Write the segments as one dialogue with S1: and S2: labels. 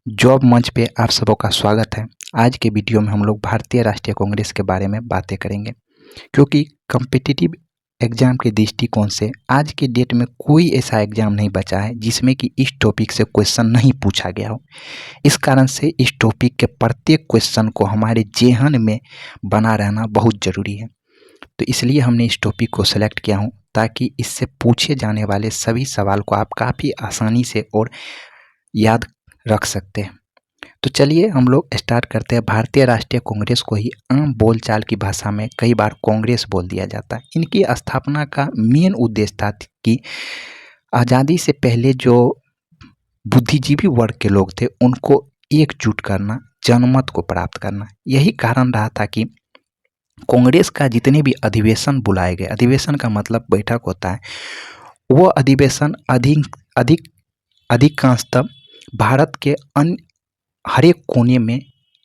S1: Job मंच पे आप सबों का स्वागत है। आज के वीडियो में हम लोग भारतीय राष्ट्रीय कांग्रेस के बारे में बातें करेंगे, क्योंकि कॉम्पिटिटिव एग्जाम के दृष्टिकोण से आज के डेट में कोई ऐसा एग्जाम नहीं बचा है जिसमें कि इस टॉपिक से क्वेश्चन नहीं पूछा गया हो। इस कारण से इस टॉपिक के प्रत्येक क्वेश्चन को हमारे जेहन में बना रहना बहुत ज़रूरी है। तो इसलिए हमने इस टॉपिक को सेलेक्ट किया हूँ ताकि इससे पूछे जाने वाले सभी सवाल को आप काफ़ी आसानी से और याद रख सकते हैं। तो चलिए हम लोग स्टार्ट करते हैं। भारतीय राष्ट्रीय कांग्रेस को ही आम बोलचाल की भाषा में कई बार कांग्रेस बोल दिया जाता है। इनकी स्थापना का मेन उद्देश्य था कि आज़ादी से पहले जो बुद्धिजीवी वर्ग के लोग थे उनको एकजुट करना, जनमत को प्राप्त करना। यही कारण रहा था कि कांग्रेस का जितने भी अधिवेशन बुलाए गए, अधिवेशन का मतलब बैठक होता है, वो अधिवेशन अधिकांशतः भारत के अन्य हर एक कोने में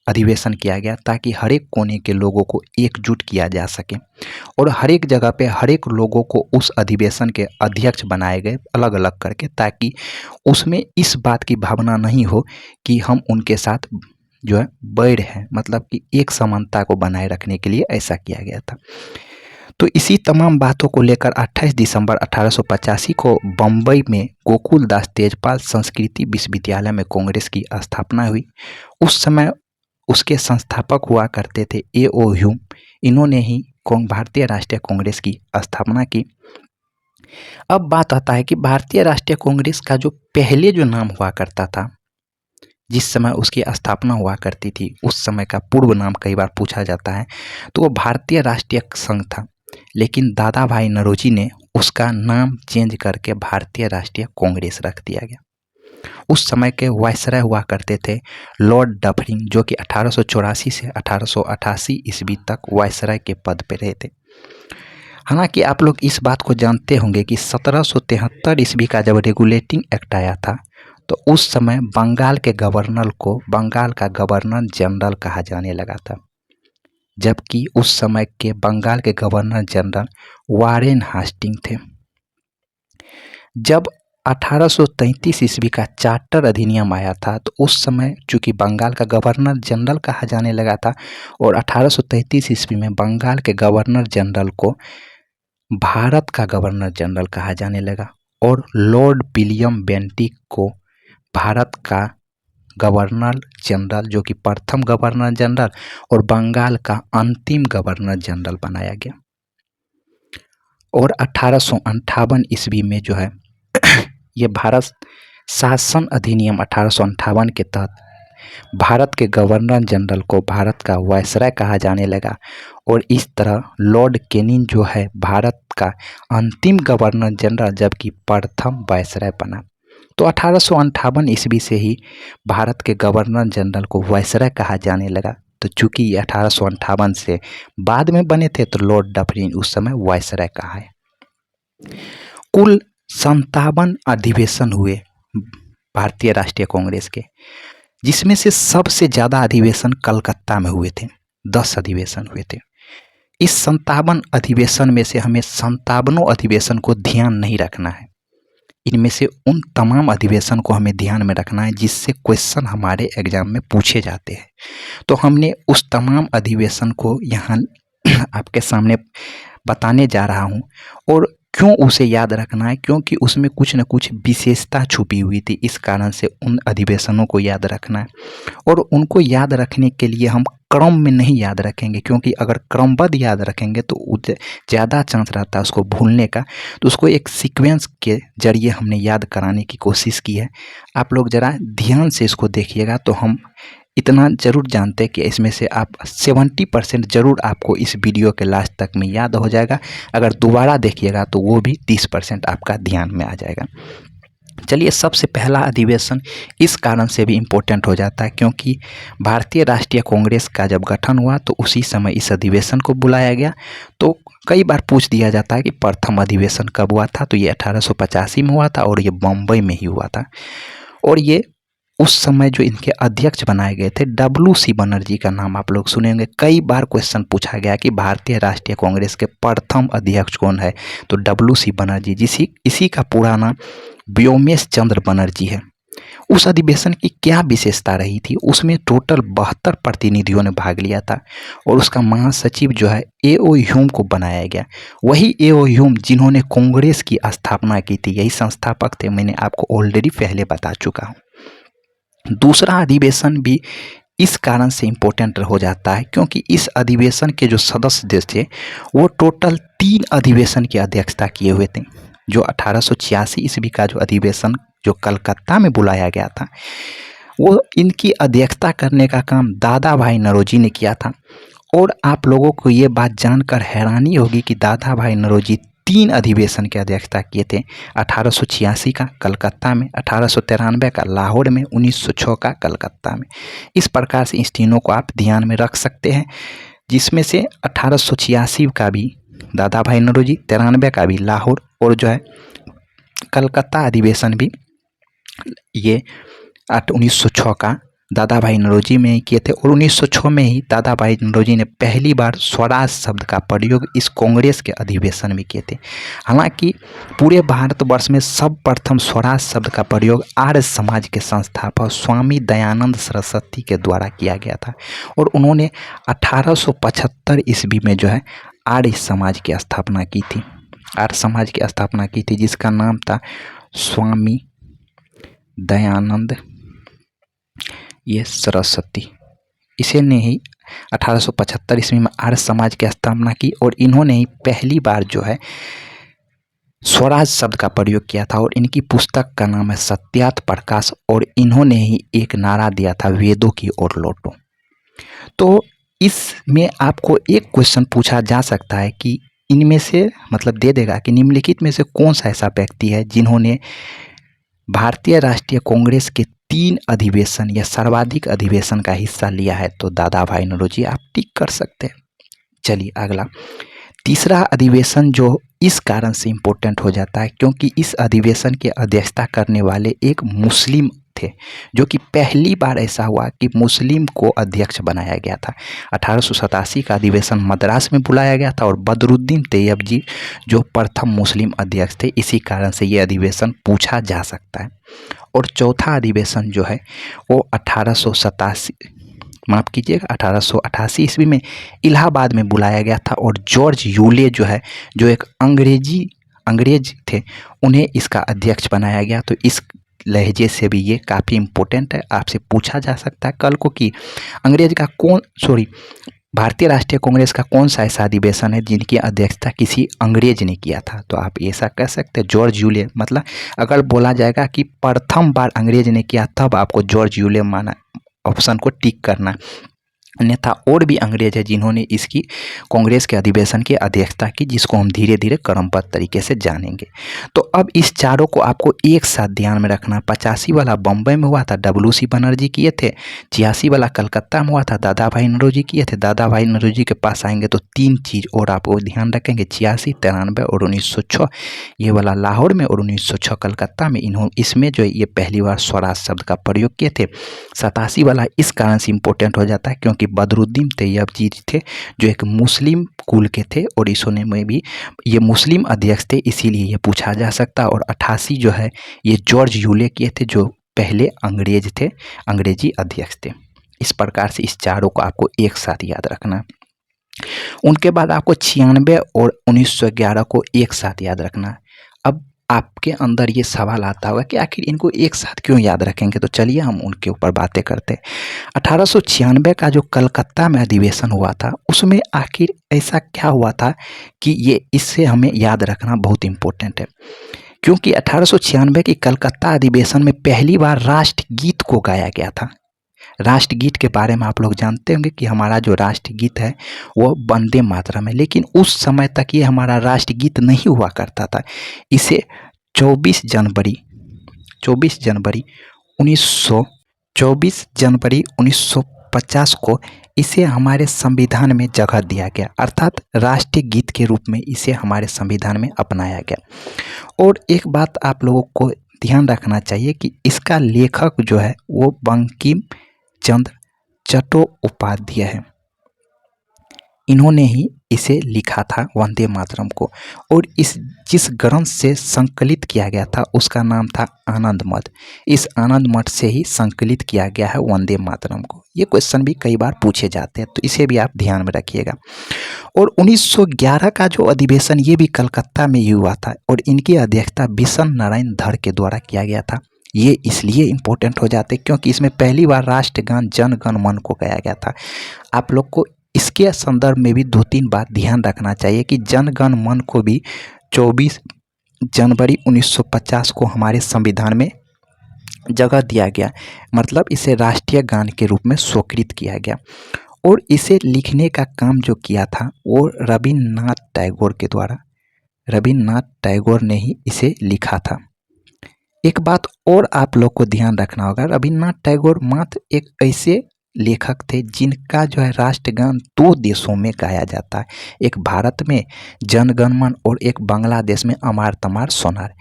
S1: अधिवेशन किया गया ताकि हर एक कोने के लोगों को एकजुट किया जा सके और हर एक जगह पे हर एक लोगों को उस अधिवेशन के अध्यक्ष बनाए गए अलग अलग करके, ताकि उसमें इस बात की भावना नहीं हो कि हम उनके साथ जो है बैर हैं, मतलब कि एक समानता को बनाए रखने के लिए ऐसा किया गया था। तो इसी तमाम बातों को लेकर 28 दिसंबर 1885 को बम्बई में गोकुल दास तेजपाल संस्कृति विश्वविद्यालय में कांग्रेस की स्थापना हुई। उस समय उसके संस्थापक हुआ करते थे A.O. ह्यूम। इन्होंने ही भारतीय राष्ट्रीय कांग्रेस की स्थापना की। अब बात आता है कि भारतीय राष्ट्रीय कांग्रेस का जो पहले जो नाम हुआ करता था, जिस समय उसकी स्थापना हुआ करती थी, उस समय का पूर्व नाम कई बार पूछा जाता है, तो वो भारतीय राष्ट्रीय संघ था। लेकिन दादा भाई नौरोजी ने उसका नाम चेंज करके भारतीय राष्ट्रीय कांग्रेस रख दिया गया। उस समय के वायसराय हुआ करते थे लॉर्ड डफरिन, जो कि 1884 से 1888 ईस्वी तक वायसराय के पद पर रहे थे। हालांकि आप लोग इस बात को जानते होंगे कि 1773 ईस्वी का जब रेगुलेटिंग एक्ट आया था, तो उस समय बंगाल के गवर्नर को बंगाल का गवर्नर जनरल कहा जाने लगा था, जबकि उस समय के बंगाल के गवर्नर जनरल वारेन हास्टिंग थे। जब 1833 ईस्वी का चार्टर अधिनियम आया था, तो उस समय चूंकि बंगाल का गवर्नर जनरल कहा जाने लगा था और 1833 ईस्वी में बंगाल के गवर्नर जनरल को भारत का गवर्नर जनरल कहा जाने लगा और लॉर्ड विलियम बेंटिक को भारत का गवर्नर जनरल, जो कि प्रथम गवर्नर जनरल और बंगाल का अंतिम गवर्नर जनरल बनाया गया। और 1858 ईस्वी में जो है ये भारत शासन अधिनियम 1858 के तहत भारत के गवर्नर जनरल को भारत का वायसराय कहा जाने लगा और इस तरह लॉर्ड कैनिंग जो है भारत का अंतिम गवर्नर जनरल, जबकि प्रथम वायसराय बना। तो 1858 ईस्वी से ही भारत के गवर्नर जनरल को वायसराय कहा जाने लगा। तो चूंकि ये 1858 से बाद में बने थे, तो लॉर्ड डफरिन उस समय वायसराय कहा है। कुल 57 अधिवेशन हुए भारतीय राष्ट्रीय कांग्रेस के, जिसमें से सबसे ज़्यादा अधिवेशन कलकत्ता में हुए थे। 10 अधिवेशन हुए थे। इस 57 अधिवेशन में से हमें 57 अधिवेशन को ध्यान नहीं रखना है। इनमें से उन तमाम अधिवेशन को हमें ध्यान में रखना है जिससे क्वेश्चन हमारे एग्जाम में पूछे जाते हैं। तो हमने उस तमाम अधिवेशन को यहाँ आपके सामने बताने जा रहा हूँ। और क्यों उसे याद रखना है? क्योंकि उसमें कुछ न कुछ विशेषता छुपी हुई थी, इस कारण से उन अधिवेशनों को याद रखना है। और उनको याद रखने के लिए हम क्रम में नहीं याद रखेंगे, क्योंकि अगर क्रमबद्ध याद रखेंगे तो ज़्यादा चांस रहता है उसको भूलने का। तो उसको एक सीक्वेंस के जरिए हमने याद कराने की कोशिश की है। आप लोग ज़रा ध्यान से इसको देखिएगा तो हम इतना ज़रूर जानते हैं कि इसमें से आप 70% ज़रूर आपको इस वीडियो के लास्ट तक में याद हो जाएगा। अगर दोबारा देखिएगा तो वो भी 30% आपका ध्यान में आ जाएगा। चलिए, सबसे पहला अधिवेशन इस कारण से भी इम्पोर्टेंट हो जाता है क्योंकि भारतीय राष्ट्रीय कांग्रेस का जब गठन हुआ तो उसी समय इस अधिवेशन को बुलाया गया। तो कई बार पूछ दिया जाता है कि प्रथम अधिवेशन कब हुआ था, तो ये 1885 में हुआ था और ये बम्बई में ही हुआ था। और ये उस समय जो इनके अध्यक्ष बनाए गए थे W.C. बनर्जी का नाम आप लोग सुने होंगे। कई बार क्वेश्चन पूछा गया कि भारतीय राष्ट्रीय कांग्रेस के प्रथम अध्यक्ष कौन है, तो W.C. बनर्जी। इसी का पूरा नाम व्योमेश चंद्र बनर्जी है। उस अधिवेशन की क्या विशेषता रही थी? उसमें टोटल 72 प्रतिनिधियों ने भाग लिया था और उसका महासचिव जो है ए.ओ. ह्यूम को बनाया गया। वही ए.ओ. ह्यूम जिन्होंने कांग्रेस की स्थापना की थी, यही संस्थापक थे, मैंने आपको ऑलरेडी पहले बता चुका हूँ। दूसरा अधिवेशन भी इस कारण से इम्पोर्टेंट हो जाता है क्योंकि इस अधिवेशन के जो सदस्य थे वो टोटल 3 अधिवेशन की अध्यक्षता किए हुए थे। जो 1886 ईस्वी का जो अधिवेशन जो कलकत्ता में बुलाया गया था, वो इनकी अध्यक्षता करने का काम दादा भाई नौरोजी ने किया था। और आप लोगों को ये बात जानकर हैरानी होगी कि दादा भाई नौरोजी 3 अधिवेशन की अध्यक्षता किए थे। 1886 का कलकत्ता में, 1893 का लाहौर में, 1906 का कलकत्ता में। इस प्रकार से इन तीनों को आप ध्यान में रख सकते हैं, जिसमें से 1886 का भी दादा भाई नौरोजी, 93 का भी लाहौर और जो है कलकत्ता अधिवेशन भी ये 1906 का दादा भाई नौरोजी में ही किए थे। और 1906 में ही दादा भाई नौरोजी ने पहली बार स्वराज शब्द का प्रयोग इस कांग्रेस के अधिवेशन में किए थे। हालांकि पूरे भारतवर्ष में सर्वप्रथम स्वराज शब्द का प्रयोग आर्य समाज के संस्थापक स्वामी दयानंद सरस्वती के द्वारा किया गया था और उन्होंने 1875 ईस्वी में जो है आर्य समाज की स्थापना की थी। आर्य समाज की स्थापना की थी जिसका नाम था स्वामी दयानंद ये सरस्वती। इसे ने ही 1875 ईस्वी में आर्य समाज की स्थापना की और इन्होंने ही पहली बार जो है स्वराज शब्द का प्रयोग किया था। और इनकी पुस्तक का नाम है सत्यार्थ प्रकाश और इन्होंने ही एक नारा दिया था, वेदों की ओर लौटो। तो इसमें आपको एक क्वेश्चन पूछा जा सकता है कि इनमें से मतलब दे देगा कि निम्नलिखित में से कौन सा ऐसा व्यक्ति है जिन्होंने भारतीय राष्ट्रीय कांग्रेस के 3 अधिवेशन या सर्वाधिक अधिवेशन का हिस्सा लिया है? तो दादा भाई नौरोजी आप टिक कर सकते हैं। चलिए अगला, तीसरा अधिवेशन जो इस कारण से इम्पोर्टेंट हो जाता है क्योंकि इस अधिवेशन की अध्यक्षता करने वाले एक मुस्लिम थे, जो कि पहली बार ऐसा हुआ कि मुस्लिम को अध्यक्ष बनाया गया था। 1887 का अधिवेशन मद्रास में बुलाया गया था और बदरुद्दीन तैयबजी जो प्रथम मुस्लिम अध्यक्ष थे, इसी कारण से ये अधिवेशन पूछा जा सकता है। और चौथा अधिवेशन जो है वो 1887 माफ़ कीजिएगा 1888 ईस्वी में इलाहाबाद में बुलाया गया था और जॉर्ज यूले जो है, जो एक अंग्रेज थे, उन्हें इसका अध्यक्ष बनाया गया। तो इस लहजे से भी ये काफ़ी इम्पोर्टेंट है, आपसे पूछा जा सकता है कल को कि भारतीय राष्ट्रीय कांग्रेस का कौन सा ऐसा अधिवेशन है जिनकी अध्यक्षता किसी अंग्रेज ने किया था? तो आप ऐसा कह सकते हैं जॉर्ज यूले। मतलब अगर बोला जाएगा कि प्रथम बार अंग्रेज ने किया तब आपको जॉर्ज यूले माना ऑप्शन को टिक करना, अन्यथा और भी अंग्रेज है जिन्होंने इसकी कांग्रेस के अधिवेशन की अध्यक्षता की, जिसको हम धीरे धीरे क्रमबद्ध तरीके से जानेंगे। तो अब इस चारों को आपको एक साथ ध्यान में रखना। 85 वाला बम्बई में हुआ था, WC बनर्जी किए थे। 86 वाला कलकत्ता में हुआ था, दादा भाई नौरोजी किए थे। दादा भाई नौरोजी के पास आएंगे तो 3 चीज़ और आपको ध्यान रखेंगे, 86, 93 और 1906। ये वाला लाहौर में और 1906 कलकत्ता में इसमें जो है ये पहली बार स्वराज शब्द का प्रयोग किए थे। 87 वाला इस कारण से इम्पोर्टेंट हो जाता है क्योंकि बदरुद्दीन तैयबजी थे जो एक मुस्लिम कुल के थे और इसने में भी ये मुस्लिम अध्यक्ष थे, इसीलिए ये पूछा जा सकता है। और 88 जो है ये जॉर्ज यूले किए थे जो पहले अंग्रेज थे, अंग्रेजी अध्यक्ष थे। इस प्रकार से इस चारों को आपको एक साथ याद रखना। उनके बाद आपको 96 और 1911 को एक साथ याद रखना। अब आपके अंदर ये सवाल आता होगा कि आखिर इनको एक साथ क्यों याद रखेंगे? तो चलिए हम उनके ऊपर बातें करते हैं। 1896 का जो कलकत्ता में अधिवेशन हुआ था उसमें आखिर ऐसा क्या हुआ था कि ये इससे हमें याद रखना बहुत इम्पोर्टेंट है, क्योंकि 1896 की कलकत्ता अधिवेशन में पहली बार राष्ट्रगीत को गाया गया था। राष्ट्रगीत के बारे में आप लोग जानते होंगे कि हमारा जो राष्ट्रगीत है वो वंदे मातरम है, लेकिन उस समय तक ये हमारा राष्ट्रगीत नहीं हुआ करता था। इसे 24 जनवरी 1950 को इसे हमारे संविधान में जगह दिया गया, अर्थात राष्ट्रीय गीत के रूप में इसे हमारे संविधान में अपनाया गया। और एक बात आप लोगों को ध्यान रखना चाहिए कि इसका लेखक जो है वो बंकिम चंद्र चट्टोपाध्याय है। इन्होंने ही इसे लिखा था वंदे मातरम को। और इस जिस ग्रंथ से संकलित किया गया था उसका नाम था आनंद मठ। इस आनंद मठ से ही संकलित किया गया है वंदे मातरम को। ये क्वेश्चन भी कई बार पूछे जाते हैं, तो इसे भी आप ध्यान में रखिएगा। और 1911 का जो अधिवेशन ये भी कलकत्ता में ही हुआ था और इनकी अध्यक्षता बिशन नारायण धर के द्वारा किया गया था। ये इसलिए इम्पोर्टेंट हो जाते क्योंकि इसमें पहली बार राष्ट्रगान जन गण मन को गाया गया था। आप लोग को इसके संदर्भ में भी 2-3 बात ध्यान रखना चाहिए कि जन गण मन को भी 24 जनवरी 1950 को हमारे संविधान में जगह दिया गया, मतलब इसे राष्ट्रीय गान के रूप में स्वीकृत किया गया। और इसे लिखने का काम जो किया था वो रविन्द्रनाथ टैगोर के द्वारा, रविन्द्रनाथ टैगोर ने ही इसे लिखा था। एक बात और आप लोग को ध्यान रखना होगा, रविन्द्रनाथ टैगोर मात्र एक ऐसे लेखक थे जिनका जो है राष्ट्रगान 2 देशों में गाया जाता है, एक भारत में जन गण मन और एक बांग्लादेश में अमार तमार सोनार।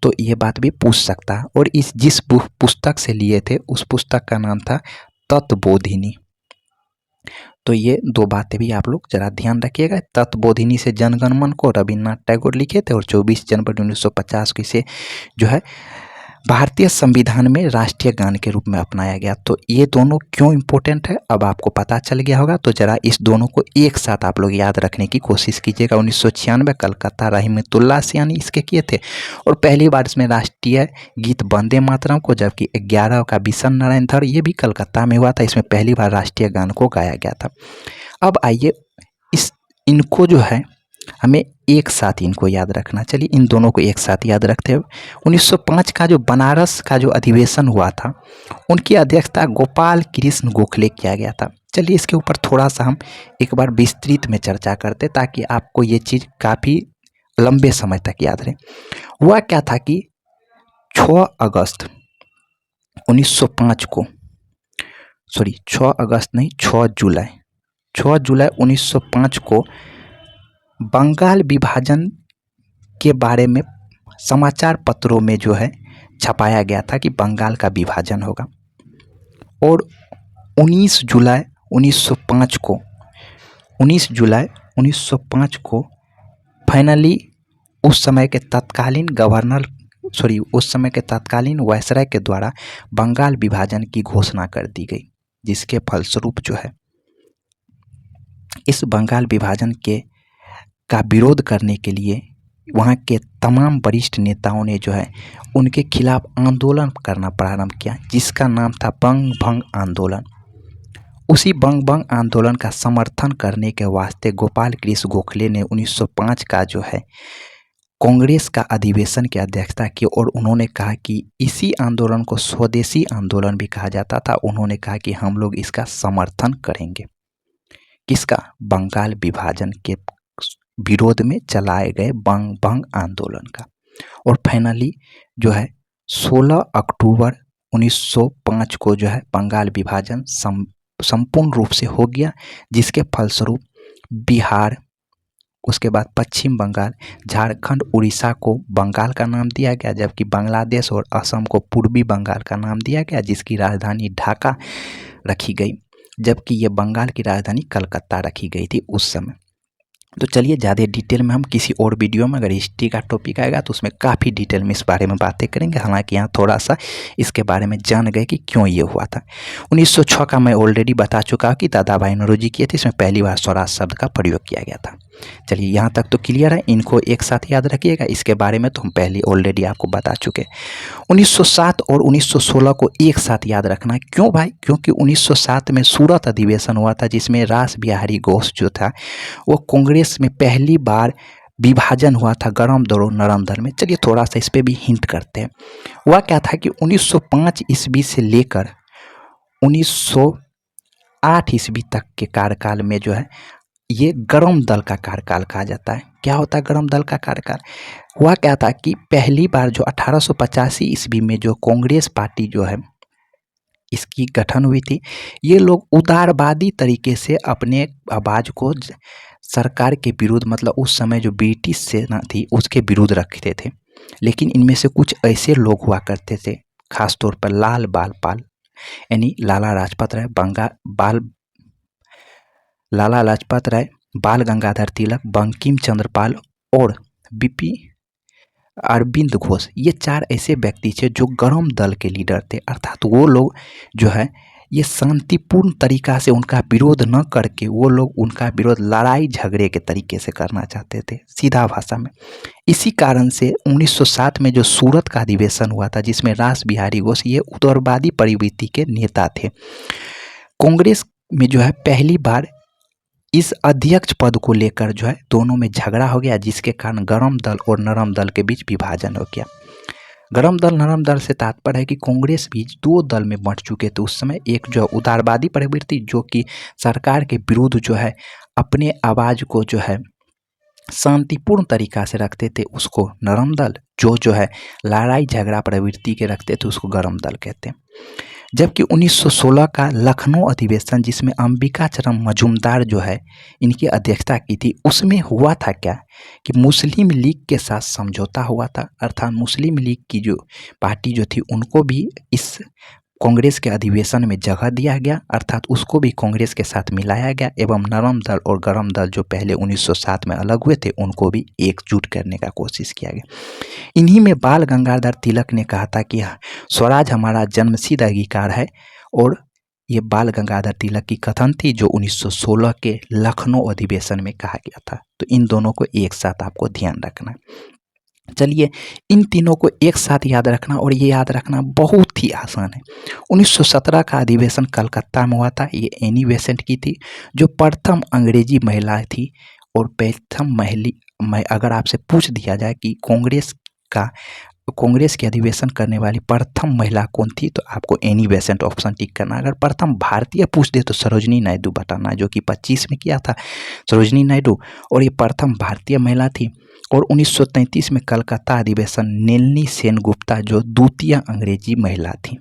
S1: तो ये बात भी पूछ सकता है। और इस जिस पुस्तक से लिए थे उस पुस्तक का नाम था तत्वबोधिनी। तो ये 2 बातें भी आप लोग जरा ध्यान रखिएगा। तत्वबोधिनी से जनगण मन को रविन्द्रनाथ टैगोर लिखे थे और 24 जनवरी 1950 को इसे जो है भारतीय संविधान में राष्ट्रीय गान के रूप में अपनाया गया। तो ये दोनों क्यों इम्पोर्टेंट है अब आपको पता चल गया होगा। तो जरा इस दोनों को एक साथ आप लोग याद रखने की कोशिश कीजिएगा। 1996 कलकत्ता रहमतुल्लाह सियानी इसके किए थे और पहली बार इसमें राष्ट्रीय गीत वंदे मातरम को, जबकि 11 का बिशन नारायण धर ये भी कलकत्ता में हुआ था, इसमें पहली बार राष्ट्रीय गान को गाया गया था। अब आइए इनको जो है हमें एक साथ इनको याद रखना। चलिए इन दोनों को एक साथ याद रखते हैं। 1905 का जो बनारस का जो अधिवेशन हुआ था उनकी अध्यक्षता गोपाल कृष्ण गोखले किया गया था। चलिए इसके ऊपर थोड़ा सा हम एक बार विस्तृत में चर्चा करते ताकि आपको ये चीज़ काफ़ी लंबे समय तक याद रहे। हुआ क्या था कि 6 अगस्त 1905 को, सॉरी 6 अगस्त नहीं 6 जुलाई 1905 को बंगाल विभाजन के बारे में समाचार पत्रों में जो है छपाया गया था कि बंगाल का विभाजन होगा। और 19 जुलाई 1905 को फाइनली उस समय के तत्कालीन वायसराय के द्वारा बंगाल विभाजन की घोषणा कर दी गई, जिसके फलस्वरूप जो है इस बंगाल विभाजन का विरोध करने के लिए वहाँ के तमाम वरिष्ठ नेताओं ने जो है उनके खिलाफ आंदोलन करना प्रारंभ किया, जिसका नाम था बंग भंग आंदोलन। उसी बंग भंग आंदोलन का समर्थन करने के वास्ते गोपाल कृष्ण गोखले ने 1905 का जो है कांग्रेस का अधिवेशन की अध्यक्षता की और उन्होंने कहा कि इसी आंदोलन को स्वदेशी आंदोलन भी कहा जाता था। उन्होंने कहा कि हम लोग इसका समर्थन करेंगे, किसका? बंगाल विभाजन के विरोध में चलाए गए बंग भंग आंदोलन का। और फाइनली जो है 16 अक्टूबर 1905 को जो है बंगाल विभाजन संपूर्ण रूप से हो गया, जिसके फलस्वरूप बिहार, उसके बाद पश्चिम बंगाल, झारखंड, उड़ीसा को बंगाल का नाम दिया गया, जबकि बांग्लादेश और असम को पूर्वी बंगाल का नाम दिया गया, जिसकी राजधानी ढाका रखी गई, जबकि ये बंगाल की राजधानी कलकत्ता रखी गई थी उस समय। तो चलिए ज़्यादा डिटेल में हम किसी और वीडियो में अगर हिस्ट्री का टॉपिक आएगा तो उसमें काफ़ी डिटेल में इस बारे में बातें करेंगे। हालांकि यहाँ थोड़ा सा इसके बारे में जान गए कि क्यों ये हुआ था। 1906 का मैं ऑलरेडी बता चुका कि दादा भाई नौरोजी किए थे, इसमें पहली बार स्वराज शब्द का प्रयोग किया गया था। चलिए यहाँ तक तो क्लियर है, इनको एक साथ याद रखिएगा। इसके बारे में तो हम पहले ऑलरेडी आपको बता चुके। 1907 और 1916 को एक साथ याद रखना। क्यों भाई? क्योंकि 1907 में सूरत अधिवेशन हुआ था, जिसमें रास बिहारी घोष जो था वो कांग्रेस में पहली बार विभाजन हुआ था, गरम दल और नरम दल में। चलिए थोड़ा सा इस पे भी हिंट करते हैं। वह क्या था कि 1905 ईस्वी से लेकर 1908 ईस्वी तक के कार्यकाल में जो है ये गरम दल का कार्यकाल कहा जाता है। क्या होता है गरम दल का कार्यकाल? हुआ क्या था कि पहली बार जो 1885 ईस्वी में जो कांग्रेस पार्टी जो है इसकी गठन हुई थी, ये लोग उदारवादी तरीके से अपने आवाज़ को सरकार के विरुद्ध, मतलब उस समय जो ब्रिटिश सेना थी उसके विरुद्ध रखते थे। लेकिन इनमें से कुछ ऐसे लोग हुआ करते थे, खास तौर पर लाल बाल यानी लाला लाजपत राय, लाला लाजपत राय बाल गंगाधर तिलक, बंकिम चंद्र पाल और बीपी अरविंद घोष, ये 4 ऐसे व्यक्ति थे जो गरम दल के लीडर थे। अर्थात वो लोग जो है ये शांतिपूर्ण तरीका से उनका विरोध न करके वो लोग उनका विरोध लड़ाई झगड़े के तरीके से करना चाहते थे, सीधा भाषा में। इसी कारण से 1907 में जो सूरत का अधिवेशन हुआ था, जिसमें रास बिहारी घोष ये उदारवादी प्रवृत्ति के नेता थे। कांग्रेस में जो है पहली बार इस अध्यक्ष पद को लेकर जो है दोनों में झगड़ा हो गया, जिसके कारण गरम दल और नरम दल के बीच विभाजन हो गया। गरम दल नरम दल से तात्पर्य है कि कांग्रेस भी 2 दल में बंट चुके थे उस समय। एक जो उदारवादी प्रवृत्ति जो कि सरकार के विरुद्ध जो है अपने आवाज़ को जो है शांतिपूर्ण तरीका से रखते थे, उसको नरम दल, जो है लड़ाई झगड़ा प्रवृत्ति के रखते थे उसको गरम दल कहते हैं। जबकि 1916 का लखनऊ अधिवेशन, जिसमें अंबिकाचरण मजूमदार जो है इनकी अध्यक्षता की थी, उसमें हुआ था क्या कि मुस्लिम लीग के साथ समझौता हुआ था। अर्थात मुस्लिम लीग की जो पार्टी जो थी उनको भी इस कांग्रेस के अधिवेशन में जगह दिया गया, अर्थात उसको भी कांग्रेस के साथ मिलाया गया एवं नरम दल और गरम दल जो पहले 1907 में अलग हुए थे उनको भी एकजुट करने का कोशिश किया गया। इन्हीं में बाल गंगाधर तिलक ने कहा था कि स्वराज हमारा जन्मसिद्ध अधिकार है, और ये बाल गंगाधर तिलक की कथन थी जो 1916 के लखनऊ अधिवेशन में कहा गया था। तो इन दोनों को एक साथ आपको ध्यान रखना। चलिए, इन तीनों को एक साथ याद रखना, और ये याद रखना बहुत ही आसान है। 1917 का अधिवेशन कलकत्ता में हुआ था। ये एनी बेसेंट की थी, जो प्रथम अंग्रेजी महिला थी। और प्रथम अगर आपसे पूछ दिया जाए कि कांग्रेस के अधिवेशन करने वाली प्रथम महिला कौन थी, तो आपको एनी बेसेंट ऑप्शन टिक करना। अगर प्रथम भारतीय पूछ दे तो सरोजनी नायडू बताना, जो कि 25 में किया था सरोजनी नायडू, और ये प्रथम भारतीय महिला थी। और 1933 में कलकत्ता अधिवेशन नलिनी सेनगुप्ता जो द्वितीय अंग्रेजी महिला थी।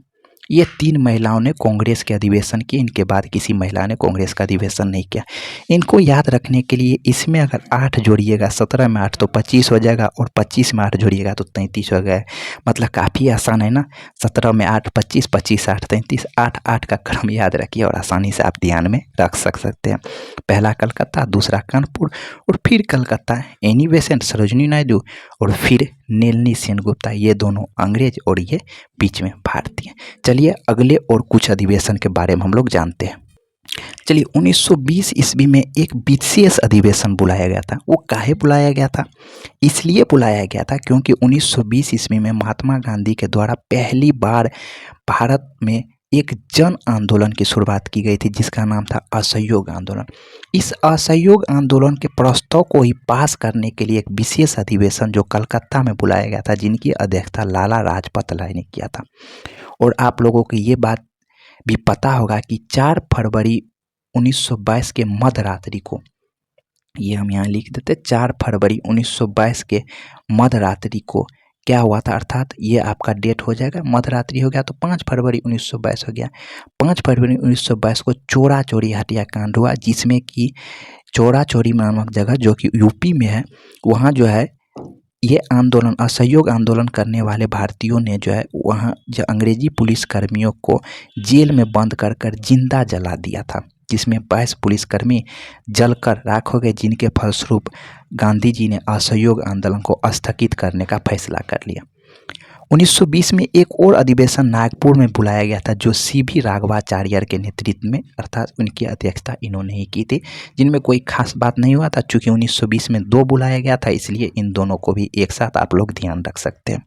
S1: ये 3 महिलाओं ने कांग्रेस के अधिवेशन किए, इनके बाद किसी महिला ने कांग्रेस का अधिवेशन नहीं किया। इनको याद रखने के लिए इसमें अगर 8 जोड़िएगा, 17 में 8 तो 25 हो जाएगा, और 25 में 8 जोड़िएगा तो 33 हो गया। मतलब काफ़ी आसान है ना। 17 में 8 25, 25 8 33, 8 8 का क्रम याद रखिए और आसानी से आप ध्यान में रख सकते हैं। पहला कलकत्ता, दूसरा कानपुर, और फिर कलकत्ता एनी बेसेंट सरोजनी नायडू, और फिर नलिनी सेनगुप्ता, ये दोनों अंग्रेज और ये बीच में भारतीय। चलिए अगले और कुछ अधिवेशन के बारे में हम लोग जानते हैं। चलिए, 1920 ईस्वी में एक विशेष अधिवेशन बुलाया गया था। वो काहे बुलाया गया था? इसलिए बुलाया गया था क्योंकि 1920 ईस्वी में महात्मा गांधी के द्वारा पहली बार भारत में एक जन आंदोलन की शुरुआत की गई थी, जिसका नाम था असहयोग आंदोलन। इस असहयोग आंदोलन के प्रस्ताव को ही पास करने के लिए एक विशेष अधिवेशन जो कलकत्ता में बुलाया गया था, जिनकी अध्यक्षता लाला लाजपत राय ने किया था। और आप लोगों को ये बात भी पता होगा कि 4 फरवरी 1922 के मध्यरात्रि को, ये हम यहाँ लिख देते, 4 फरवरी 1922 के मध्यरात्रि को क्या हुआ था, अर्थात ये आपका डेट हो जाएगा, मध्यरात्रि हो गया तो 5 फरवरी 1922 हो गया। 5 फरवरी 1922 को चोरा चोरी हत्याकांड हुआ, जिसमें कि चोरा चोरी नामक जगह जो कि यूपी में है, वहाँ जो है ये आंदोलन, असहयोग आंदोलन करने वाले भारतीयों ने जो है वहाँ जो अंग्रेजी पुलिस कर्मियों को जेल में बंद कर जिंदा जला दिया था, जिसमें 22 पुलिसकर्मी जलकर राख हो गए, जिनके फलस्वरूप गांधी जी ने असहयोग आंदोलन को स्थगित करने का फैसला कर लिया। 1920 में एक और अधिवेशन नागपुर में बुलाया गया था, जो सीवी राघवाचार्य के नेतृत्व में, अर्थात उनकी अध्यक्षता इन्होंने ही की थी, जिनमें कोई खास बात नहीं हुआ था। चूँकि 1920 में 2 बुलाया गया था, इसलिए इन दोनों को भी एक साथ आप लोग ध्यान रख सकते हैं।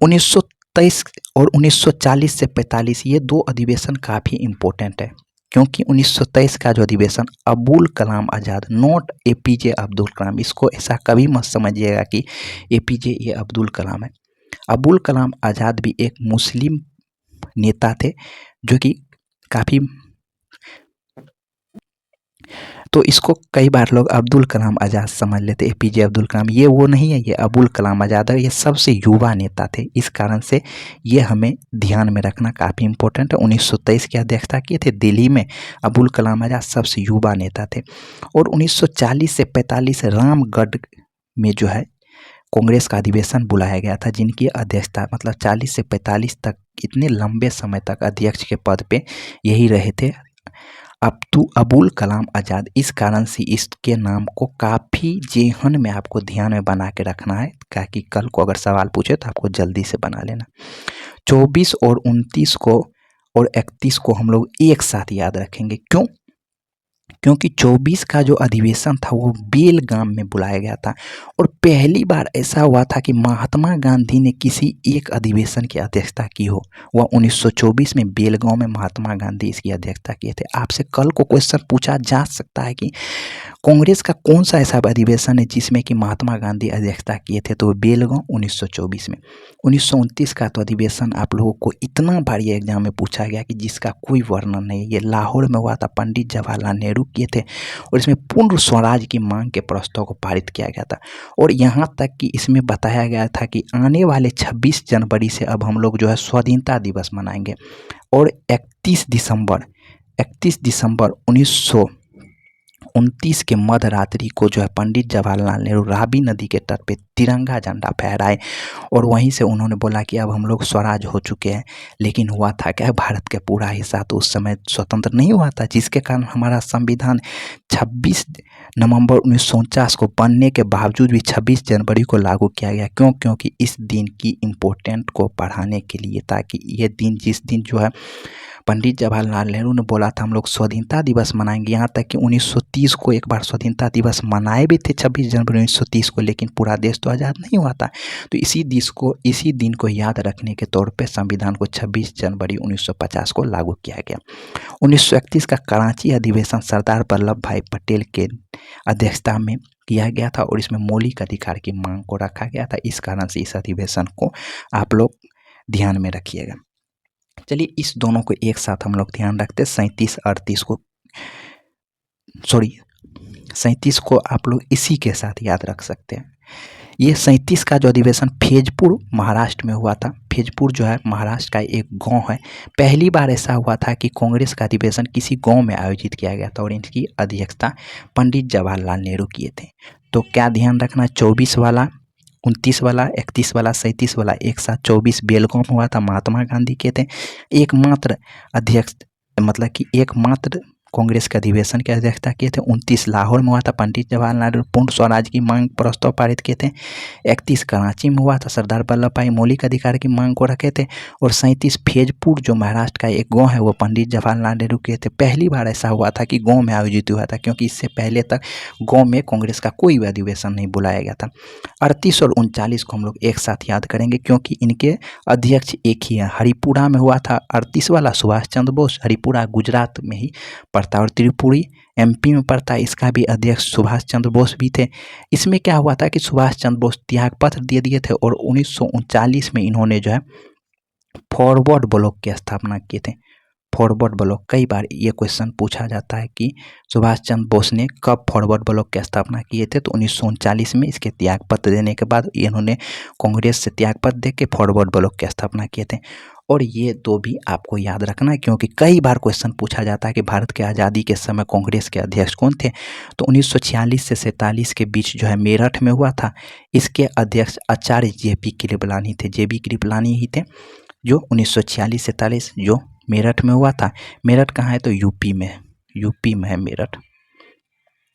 S1: 1923 और 1940 से 45 ये 2 अधिवेशन काफ़ी इम्पोर्टेंट है, क्योंकि 1923 का जो अधिवेशन अबुल कलाम आज़ाद, नॉट एपीजे अब्दुल कलाम, इसको ऐसा कभी मत समझिएगा कि एपीजे ये अब्दुल कलाम है। अबुल कलाम आज़ाद भी एक मुस्लिम नेता थे, जो कि काफ़ी, तो इसको कई बार लोग अब्दुल कलाम आज़ाद समझ लेते, एपीजे अब्दुल कलाम, ये वो नहीं है, ये अबुल कलाम आज़ाद है। ये सबसे युवा नेता थे, इस कारण से ये हमें ध्यान में रखना काफ़ी इम्पोर्टेंट है। 1923 की अध्यक्षता किए थे दिल्ली में, अबुल कलाम आज़ाद सबसे युवा नेता थे। और 1940 से 45 रामगढ़ में जो है कांग्रेस का अधिवेशन बुलाया गया था, जिनकी अध्यक्षता, मतलब 40 से 45 तक, इतने लंबे समय तक अध्यक्ष के पद पे यही रहे थे अबुल कलाम आज़ाद। इस कारण से इसके नाम को काफ़ी जेहन में आपको ध्यान में बना के रखना है, ताकि कल को अगर सवाल पूछे तो आपको जल्दी से बना लेना। 24 और 29 को और 31 को हम लोग एक साथ याद रखेंगे। क्यों? क्योंकि 24 का जो अधिवेशन था वो बेलगाम में बुलाया गया था, और पहली बार ऐसा हुआ था कि महात्मा गांधी ने किसी एक अधिवेशन की अध्यक्षता की हो, वह 1924 में बेलगांव में महात्मा गांधी इसकी अध्यक्षता किए थे। आपसे कल को क्वेश्चन पूछा जा सकता है कि कांग्रेस का कौन सा ऐसा अधिवेशन है जिसमें कि महात्मा गांधी अध्यक्षता किए थे, तो बेलगांव 1924 में। 1929 का तो अधिवेशन आप लोगों को इतना भारी एग्जाम में पूछा गया कि जिसका कोई वर्णन नहीं। ये लाहौर में हुआ था, पंडित जवाहरलाल नेहरू किए थे, और इसमें पूर्ण स्वराज की मांग के प्रस्ताव को पारित किया गया था। और यहाँ तक कि इसमें बताया गया था कि आने वाले 26 जनवरी से अब हम लोग जो है स्वाधीनता दिवस मनाएंगे, और 31 दिसंबर 1929 के मध्य रात्रि को जो है पंडित जवाहरलाल नेहरू रावी नदी के तट पे तिरंगा झंडा फहराए, और वहीं से उन्होंने बोला कि अब हम लोग स्वराज हो चुके हैं। लेकिन हुआ था क्या, भारत का पूरा हिस्सा तो उस समय स्वतंत्र नहीं हुआ था, जिसके कारण हमारा संविधान 26 नवंबर 1949 को बनने के बावजूद भी 26 जनवरी को लागू किया गया। क्यों? क्योंकि इस दिन की इम्पोर्टेंट को बढ़ाने के लिए, ताकि ये दिन, जिस दिन जो है पंडित जवाहरलाल नेहरू ने बोला था हम लोग स्वाधीनता दिवस मनाएंगे, यहाँ तक कि 1930 को एक बार स्वाधीनता दिवस मनाए भी थे 26 जनवरी 1930 को, लेकिन पूरा देश तो आज़ाद नहीं हुआ था। तो इसी दिन को याद रखने के तौर पे संविधान को 26 जनवरी 1950 को लागू किया गया। 1931 का कराची अधिवेशन सरदार वल्लभ भाई पटेल के अध्यक्षता में किया गया था, और इसमें मौलिक अधिकार की मांग को रखा गया था। इस कारण से इस अधिवेशन को आप लोग ध्यान में रखिएगा। चलिए इस दोनों को एक साथ हम लोग ध्यान रखते हैं। 37 को आप लोग इसी के साथ याद रख सकते हैं। ये 37 का जो अधिवेशन फैजपुर महाराष्ट्र में हुआ था। फैजपुर जो है महाराष्ट्र का एक गांव है। पहली बार ऐसा हुआ था कि कांग्रेस का अधिवेशन किसी गांव में आयोजित किया गया था, और इनकी अध्यक्षता पंडित जवाहरलाल नेहरू किए थे। तो क्या ध्यान रखना, 24 वाला, 29 वाला, 31 वाला, 37 वाला एक साथ। 24 बेलगांव में हुआ था, महात्मा गांधी के थे। एकमात्र अध्यक्ष, मतलब कि एकमात्र कांग्रेस के अधिवेशन की अध्यक्षता किए थे। 29 लाहौर में हुआ था, पंडित जवाहरलाल नेहरू पूर्ण स्वराज की मांग प्रस्ताव पारित किए थे। 31 कराची में हुआ था, सरदार वल्लभ भाई मौलिक अधिकार की मांग को रखे थे। और 37 फैजपुर जो महाराष्ट्र का एक गाँव है, वो पंडित जवाहरलाल नेहरू किए थे। पहली बार ऐसा हुआ था कि गाँव में आयोजित हुआ था, क्योंकि इससे पहले तक गाँव में कांग्रेस का कोई भी अधिवेशन नहीं बुलाया गया था। 38 और 39 को हम लोग एक साथ याद करेंगे, क्योंकि इनके अध्यक्ष एक ही है। हरिपुरा में हुआ था 38 वाला, सुभाष चंद्र बोस। हरिपुरा गुजरात में ही पड़ता है, और त्रिपुरी एमपी में पड़ता है। इसका भी अध्यक्ष सुभाष चंद्र बोस भी थे। इसमें क्या हुआ था कि सुभाष चंद्र बोस त्यागपत्र दे दिए थे, और 1939 में इन्होंने जो है फॉरवर्ड ब्लॉक की स्थापना किए थे। फॉरवर्ड ब्लॉक, कई बार ये क्वेश्चन पूछा जाता है कि सुभाष चंद्र बोस ने कब फॉरवर्ड ब्लॉक की स्थापना किए थे, तो 1939 में। इसके त्यागपत्र देने के बाद इन्होंने कांग्रेस से त्यागपत्र दे के फॉरवर्ड ब्लॉक की स्थापना किए थे। और ये दो भी आपको याद रखना है, क्योंकि कई बार क्वेश्चन पूछा जाता है कि भारत के आज़ादी के समय कांग्रेस के अध्यक्ष कौन थे। तो 1946 से 47 के बीच जो है मेरठ में हुआ था। इसके अध्यक्ष आचार्य JP कृपलानी थे। JP कृपलानी ही थे, जो 1946-47 जो मेरठ में हुआ था। मेरठ कहाँ है, तो यूपी में है मेरठ।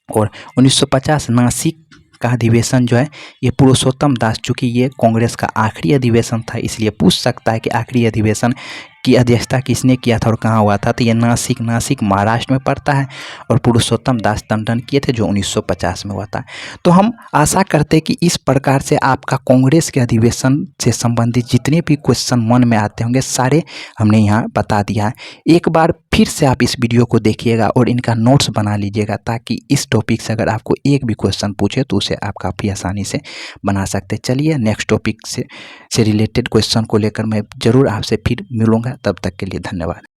S1: और 1950 नासिक का अधिवेशन जो है, ये पुरुषोत्तम दास, चूँकि ये कांग्रेस का आखिरी अधिवेशन था, इसलिए पूछ सकता है कि आखिरी अधिवेशन की अध्यक्षता किसने किया था और कहाँ हुआ था। तो ये नासिक महाराष्ट्र में पड़ता है, और पुरुषोत्तम दास टंडन किए थे, जो 1950 में हुआ था। तो हम आशा करते कि इस प्रकार से आपका कांग्रेस के अधिवेशन से संबंधित जितने भी क्वेश्चन मन में आते होंगे, सारे हमने यहाँ बता दिया है। एक बार फिर से आप इस वीडियो को देखिएगा और इनका नोट्स बना लीजिएगा, ताकि इस टॉपिक से अगर आपको एक भी क्वेश्चन पूछे तो उसे आप काफ़ी आसानी से बना सकते। चलिए नेक्स्ट टॉपिक से रिलेटेड क्वेश्चन को लेकर मैं ज़रूर आपसे फिर मिलूँगा। तब तक के लिए धन्यवाद।